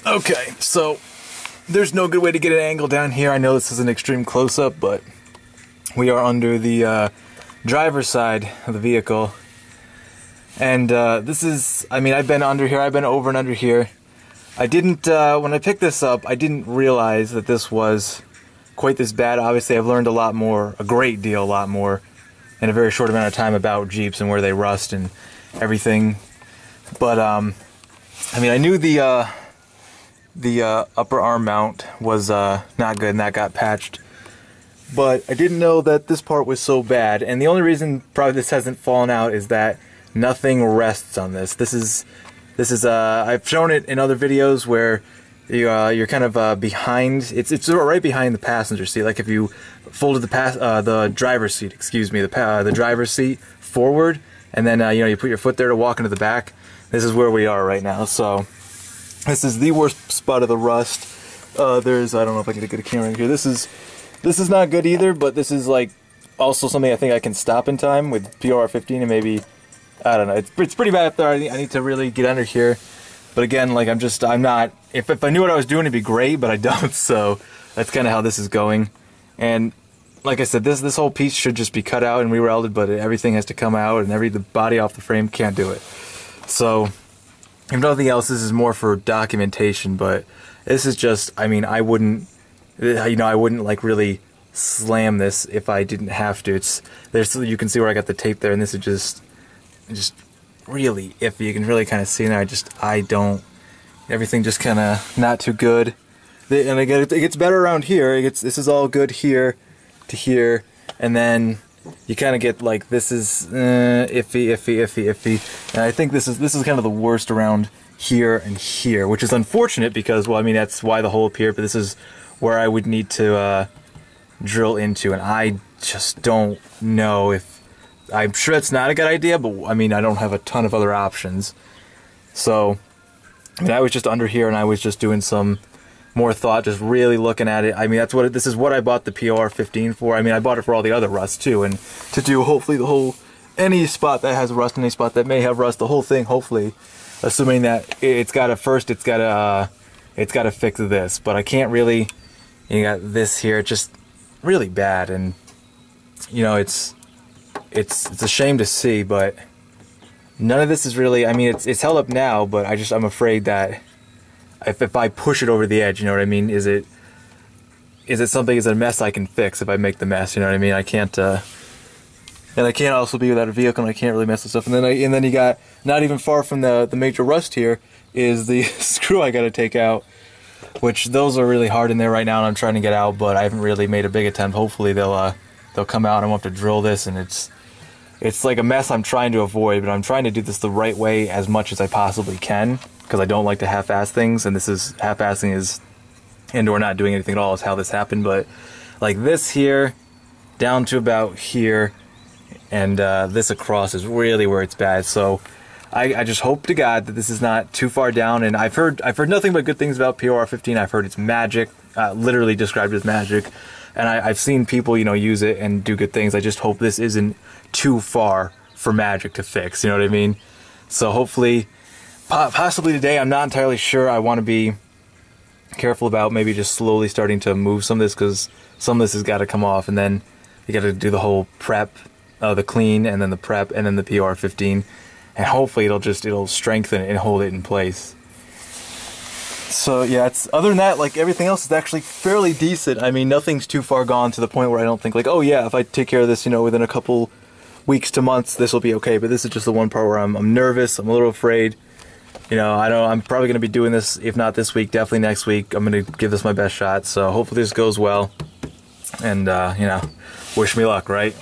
Okay, so there's no good way to get an angle down here. I know this is an extreme close-up, but we are under the driver's side of the vehicle. And this is, I mean, I've been under here, I've been over and under here. I didn't, when I picked this up, I didn't realize that this was quite this bad. Obviously, I've learned a lot more, a great deal, a lot more, in a very short amount of time about Jeeps and where they rust and everything. But, I mean, I knew the upper arm mount was not good, and that got patched. But I didn't know that this part was so bad, and the only reason probably this hasn't fallen out is that nothing rests on this. This is I've shown it in other videos where you're kind of behind. It's right behind the passenger seat. Like if you folded the driver's seat, excuse me, the driver's seat forward, and then you know, you put your foot there to walk into the back. This is where we are right now. So this is the worst spot of the rust. There's, I don't know if I can get a camera in here. This is not good either, but this is like also something I think I can stop in time with POR15 and maybe, I don't know. It's pretty bad up there. I need to really get under here. But again, like I'm not, if I knew what I was doing, it'd be great, but I don't. So that's kind of how this is going. And like I said, this whole piece should just be cut out and re-welded, but everything has to come out, and the body off the frame can't do it. So if nothing else, this is more for documentation, but this is just, I mean, I wouldn't, you know, I wouldn't like really slam this if I didn't have to. You can see where I got the tape there, and this is just really iffy. You can really kind of see now, I don't, everything just kind of not too good. And again, it gets better around here. This is all good here to here, and then you kind of get like, this is iffy. And I think this is kind of the worst around here and here, which is unfortunate because, well, I mean, that's why the hole appeared, but this is where I would need to drill into, and I just don't know if, I'm sure it's not a good idea, but I mean, I don't have a ton of other options. So, I mean, I was just under here and I was just doing some more thought, just really looking at it. I mean, this is what I bought the POR15 for. I mean, I bought it for all the other rust too, and to do hopefully the whole, any spot that has rust, any spot that may have rust, the whole thing, hopefully, assuming that it's got to fix this. But I can't really, you got this here, just really bad, and you know, it's a shame to see, but none of this is really, I mean, it's held up now, but I'm afraid that if I push it over the edge, you know what I mean? Is it a mess I can fix if I make the mess, you know what I mean? I can't, and I can't also be without a vehicle, and I can't really mess with stuff. And then you got, not even far from the major rust here, is the screw I got to take out, which those are really hard in there right now, and I'm trying to get out, but I haven't really made a big attempt. Hopefully they'll come out, and I won't have to drill this, and it's like a mess I'm trying to avoid, but I'm trying to do this the right way as much as I possibly can, because I don't like to half-ass things, and this is, half-assing is, and/or not doing anything at all is how this happened. But like this here, down to about here, and this across is really where it's bad. So I just hope to God that this is not too far down. And I've heard nothing but good things about POR15. I've heard it's magic, literally described as magic, and I've seen people, you know, use it and do good things. I just hope this isn't too far for magic to fix, you know what I mean? So hopefully, possibly today, I'm not entirely sure. I want to be careful about maybe just slowly starting to move some of this, because some of this has got to come off, and then you got to do the whole prep, the clean, and then the prep, and then the POR15, and hopefully it'll strengthen it and hold it in place. So yeah, other than that, like everything else is actually fairly decent. I mean, nothing's too far gone to the point where I don't think like, oh yeah, if I take care of this, you know, within a couple weeks to months, this will be okay. But this is just the one part where I'm nervous, I'm a little afraid. You know, I'm probably going to be doing this, if not this week, definitely next week. I'm going to give this my best shot. So hopefully this goes well. And, you know, wish me luck, right?